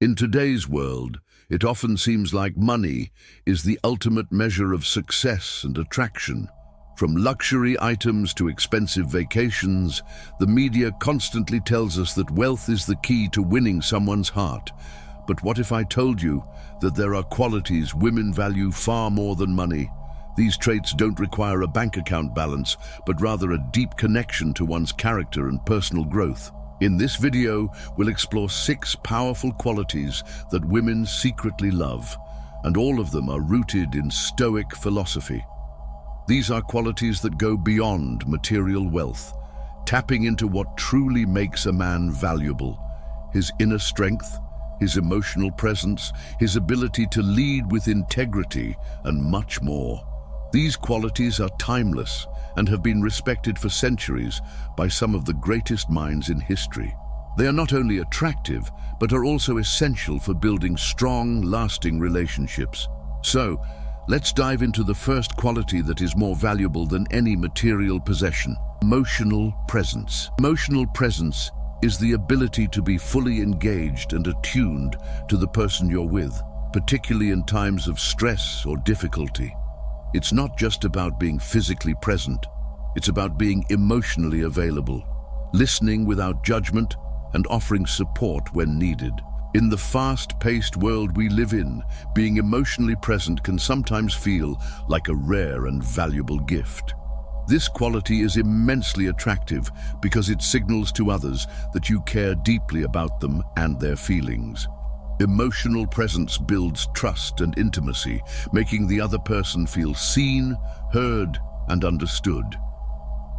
In today's world, it often seems like money is the ultimate measure of success and attraction. From luxury items to expensive vacations, the media constantly tells us that wealth is the key to winning someone's heart. But what if I told you that there are qualities women value far more than money? These traits don't require a bank account balance, but rather a deep connection to one's character and personal growth. In this video, we'll explore 6 powerful qualities that women secretly love, and all of them are rooted in Stoic philosophy. These are qualities that go beyond material wealth, tapping into what truly makes a man valuable: his inner strength, his emotional presence, his ability to lead with integrity, and much more. These qualities are timeless and have been respected for centuries by some of the greatest minds in history. They are not only attractive, but are also essential for building strong, lasting relationships. So, let's dive into the first quality that is more valuable than any material possession: emotional presence. Emotional presence is the ability to be fully engaged and attuned to the person you're with, particularly in times of stress or difficulty. It's not just about being physically present, it's about being emotionally available, listening without judgment, and offering support when needed. In the fast-paced world we live in, being emotionally present can sometimes feel like a rare and valuable gift. This quality is immensely attractive because it signals to others that you care deeply about them and their feelings. Emotional presence builds trust and intimacy, making the other person feel seen, heard, and understood.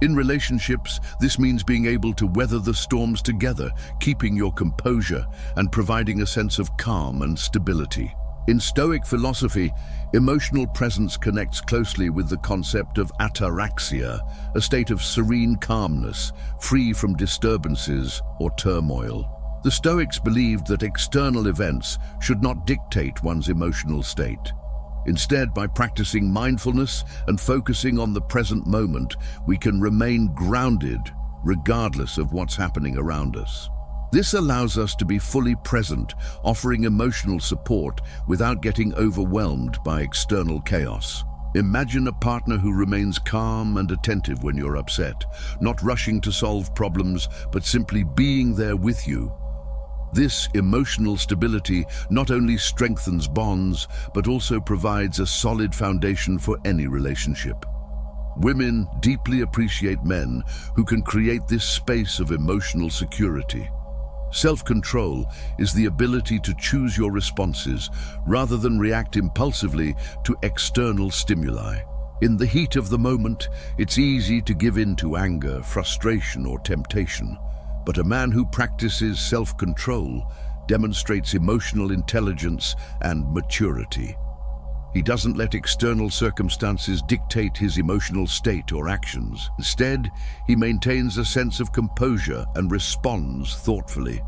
In relationships, this means being able to weather the storms together, keeping your composure, and providing a sense of calm and stability. In Stoic philosophy, emotional presence connects closely with the concept of ataraxia, a state of serene calmness, free from disturbances or turmoil. The Stoics believed that external events should not dictate one's emotional state. Instead, by practicing mindfulness and focusing on the present moment, we can remain grounded regardless of what's happening around us. This allows us to be fully present, offering emotional support without getting overwhelmed by external chaos. Imagine a partner who remains calm and attentive when you're upset, not rushing to solve problems, but simply being there with you. This emotional stability not only strengthens bonds, but also provides a solid foundation for any relationship. Women deeply appreciate men who can create this space of emotional security. Self-control is the ability to choose your responses rather than react impulsively to external stimuli. In the heat of the moment, it's easy to give in to anger, frustration, or temptation. But a man who practices self-control demonstrates emotional intelligence and maturity. He doesn't let external circumstances dictate his emotional state or actions. Instead, he maintains a sense of composure and responds thoughtfully.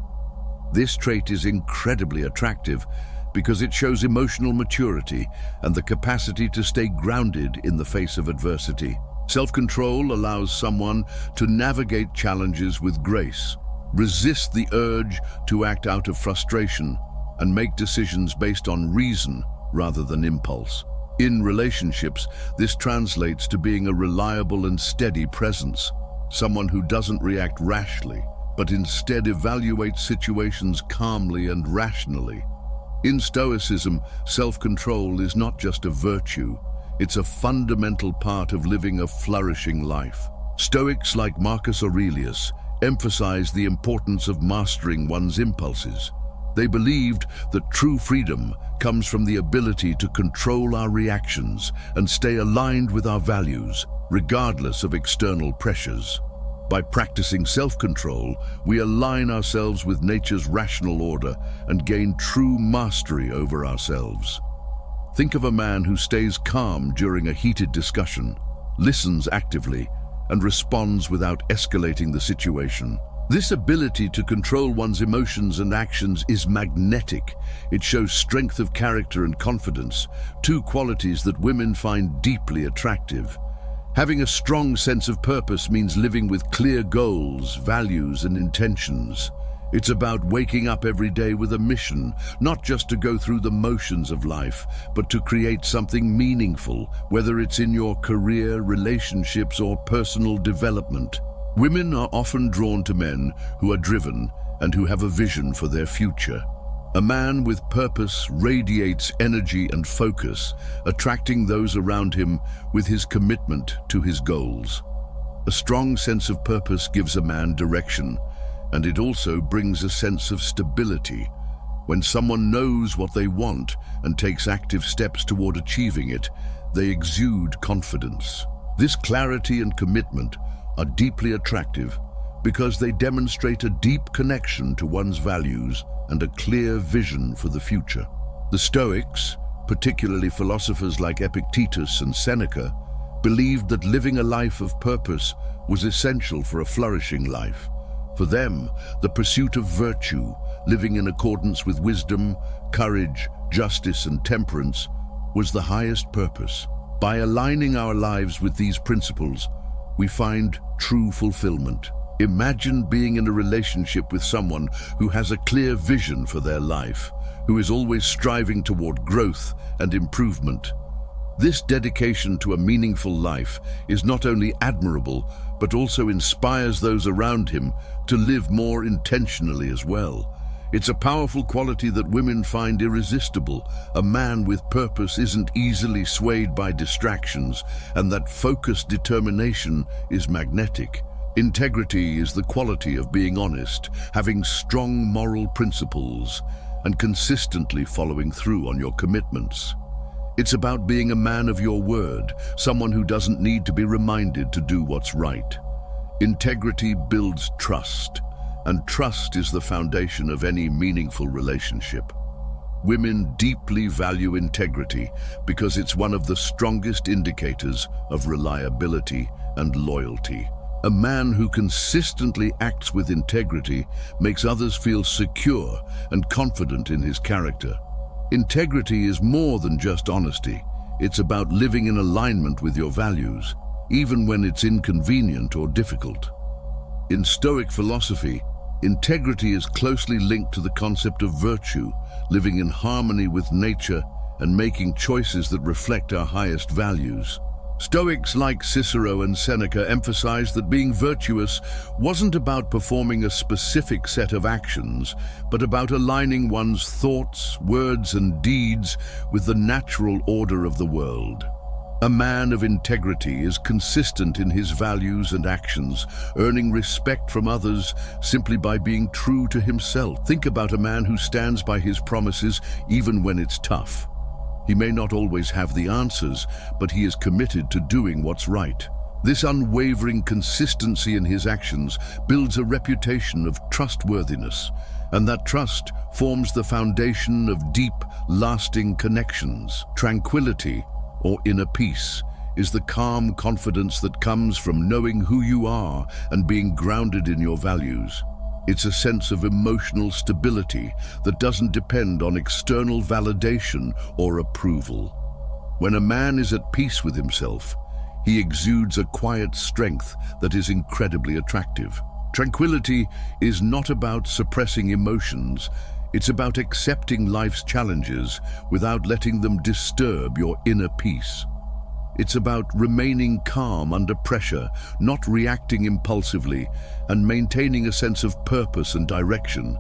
This trait is incredibly attractive because it shows emotional maturity and the capacity to stay grounded in the face of adversity. Self-control allows someone to navigate challenges with grace, resist the urge to act out of frustration, and make decisions based on reason rather than impulse. In relationships, this translates to being a reliable and steady presence, someone who doesn't react rashly, but instead evaluates situations calmly and rationally. In Stoicism, self-control is not just a virtue, it's a fundamental part of living a flourishing life. Stoics like Marcus Aurelius emphasized the importance of mastering one's impulses. They believed that true freedom comes from the ability to control our reactions and stay aligned with our values, regardless of external pressures. By practicing self-control, we align ourselves with nature's rational order and gain true mastery over ourselves. Think of a man who stays calm during a heated discussion, listens actively, and responds without escalating the situation. This ability to control one's emotions and actions is magnetic. It shows strength of character and confidence, 2 qualities that women find deeply attractive. Having a strong sense of purpose means living with clear goals, values, and intentions. It's about waking up every day with a mission, not just to go through the motions of life, but to create something meaningful, whether it's in your career, relationships, or personal development. Women are often drawn to men who are driven and who have a vision for their future. A man with purpose radiates energy and focus, attracting those around him with his commitment to his goals. A strong sense of purpose gives a man direction, and it also brings a sense of stability. When someone knows what they want and takes active steps toward achieving it, they exude confidence. This clarity and commitment are deeply attractive because they demonstrate a deep connection to one's values and a clear vision for the future. The Stoics, particularly philosophers like Epictetus and Seneca, believed that living a life of purpose was essential for a flourishing life. For them, the pursuit of virtue, living in accordance with wisdom, courage, justice, and temperance, was the highest purpose. By aligning our lives with these principles, we find true fulfillment. Imagine being in a relationship with someone who has a clear vision for their life, who is always striving toward growth and improvement. This dedication to a meaningful life is not only admirable, but also inspires those around him to live more intentionally as well. It's a powerful quality that women find irresistible. A man with purpose isn't easily swayed by distractions, and that focused determination is magnetic. Integrity is the quality of being honest, having strong moral principles, and consistently following through on your commitments. It's about being a man of your word, someone who doesn't need to be reminded to do what's right. Integrity builds trust, and trust is the foundation of any meaningful relationship. Women deeply value integrity because it's one of the strongest indicators of reliability and loyalty. A man who consistently acts with integrity makes others feel secure and confident in his character. Integrity is more than just honesty. It's about living in alignment with your values, even when it's inconvenient or difficult. In Stoic philosophy, integrity is closely linked to the concept of virtue, living in harmony with nature and making choices that reflect our highest values. Stoics like Cicero and Seneca emphasized that being virtuous wasn't about performing a specific set of actions, but about aligning one's thoughts, words, and deeds with the natural order of the world. A man of integrity is consistent in his values and actions, earning respect from others simply by being true to himself. Think about a man who stands by his promises even when it's tough. He may not always have the answers, but he is committed to doing what's right. This unwavering consistency in his actions builds a reputation of trustworthiness, and that trust forms the foundation of deep, lasting connections. Tranquility, or inner peace, is the calm confidence that comes from knowing who you are and being grounded in your values. It's a sense of emotional stability that doesn't depend on external validation or approval. When a man is at peace with himself, he exudes a quiet strength that is incredibly attractive. Tranquility is not about suppressing emotions, it's about accepting life's challenges without letting them disturb your inner peace. It's about remaining calm under pressure, not reacting impulsively, and maintaining a sense of purpose and direction.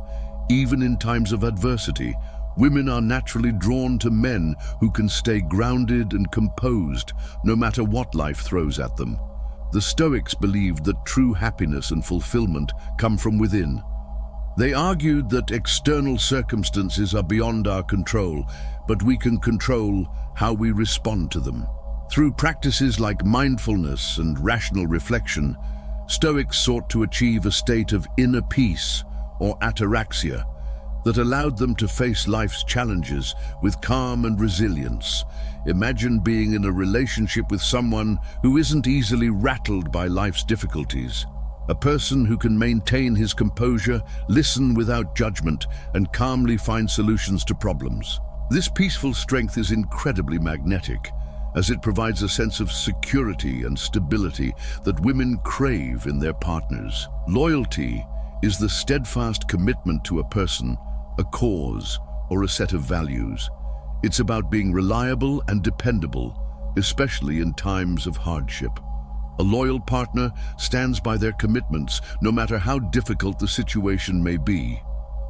Even in times of adversity, women are naturally drawn to men who can stay grounded and composed, no matter what life throws at them. The Stoics believed that true happiness and fulfillment come from within. They argued that external circumstances are beyond our control, but we can control how we respond to them. Through practices like mindfulness and rational reflection, Stoics sought to achieve a state of inner peace, or ataraxia, that allowed them to face life's challenges with calm and resilience. Imagine being in a relationship with someone who isn't easily rattled by life's difficulties. A person who can maintain his composure, listen without judgment, and calmly find solutions to problems. This peaceful strength is incredibly magnetic, as it provides a sense of security and stability that women crave in their partners. Loyalty is the steadfast commitment to a person, a cause, or a set of values. It's about being reliable and dependable, especially in times of hardship. A loyal partner stands by their commitments no matter how difficult the situation may be.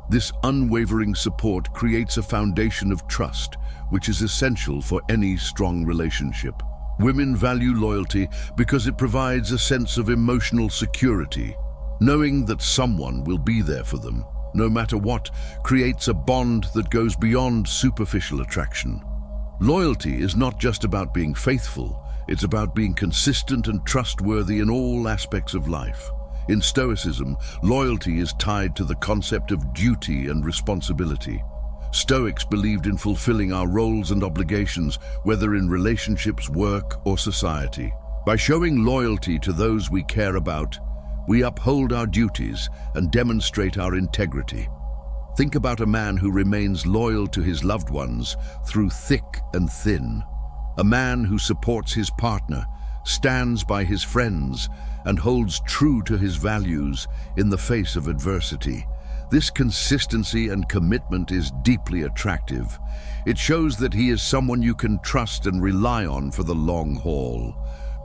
This unwavering support creates a foundation of trust, which is essential for any strong relationship. Women value loyalty because it provides a sense of emotional security. Knowing that someone will be there for them, no matter what, creates a bond that goes beyond superficial attraction. Loyalty is not just about being faithful, it's about being consistent and trustworthy in all aspects of life. In Stoicism, loyalty is tied to the concept of duty and responsibility. Stoics believed in fulfilling our roles and obligations, whether in relationships, work, or society. By showing loyalty to those we care about, we uphold our duties and demonstrate our integrity. Think about a man who remains loyal to his loved ones through thick and thin. A man who supports his partner, stands by his friends, and holds true to his values in the face of adversity. This consistency and commitment is deeply attractive. It shows that he is someone you can trust and rely on for the long haul.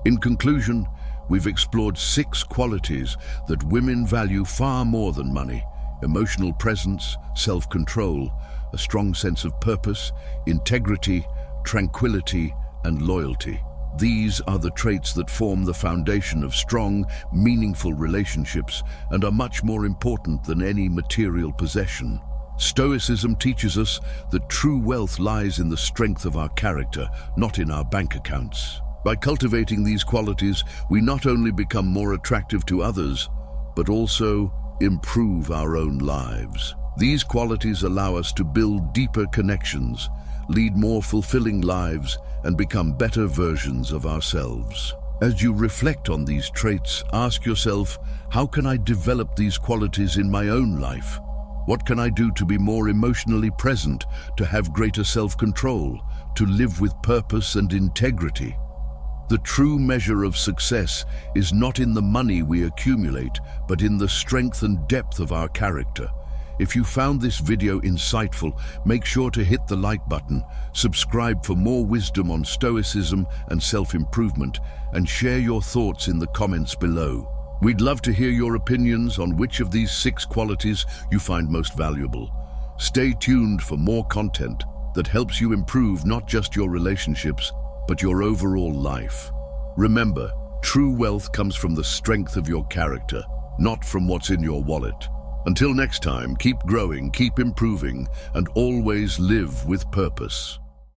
In conclusion, we've explored 6 qualities that women value far more than money: emotional presence, self-control, a strong sense of purpose, integrity, tranquility, and loyalty. These are the traits that form the foundation of strong, meaningful relationships and are much more important than any material possession. Stoicism teaches us that true wealth lies in the strength of our character, not in our bank accounts. By cultivating these qualities, we not only become more attractive to others, but also improve our own lives. These qualities allow us to build deeper connections, lead more fulfilling lives, and become better versions of ourselves. As you reflect on these traits, ask yourself, how can I develop these qualities in my own life? What can I do to be more emotionally present, to have greater self-control, to live with purpose and integrity? The true measure of success is not in the money we accumulate, but in the strength and depth of our character. If you found this video insightful, make sure to hit the like button, subscribe for more wisdom on Stoicism and self-improvement, and share your thoughts in the comments below. We'd love to hear your opinions on which of these 6 qualities you find most valuable. Stay tuned for more content that helps you improve not just your relationships, but your overall life. Remember, true wealth comes from the strength of your character, not from what's in your wallet. Until next time, keep growing, keep improving, and always live with purpose.